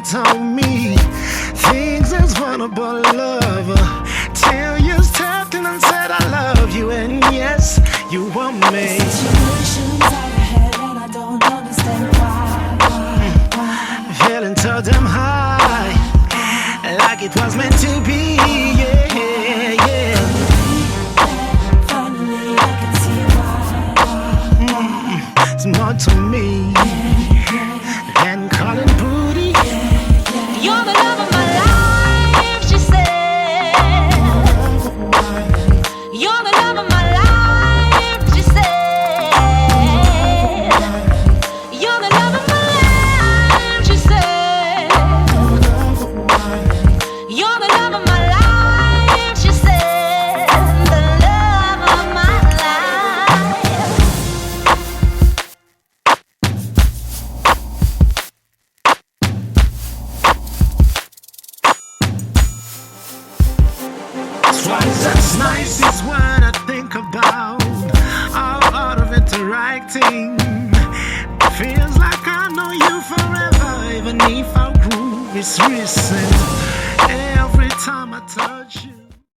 told me things as vulnerable lover till you stepped in and said I love you, and yes, you want me. Situations out ahead and I don't understand why. Feeling so damn high, like it was meant to be. Yeah, yeah. Finally I can see why. It's more to me than calling booty. You're the love of my life, she said. You're the love of my life, she said. You're the love of my life, she said. You're the love of my life, she said. The love of my life. Twice as nice is what I think about. All out of interacting. Feels like I know you forever, even if our groove is recent. Every time I touch you.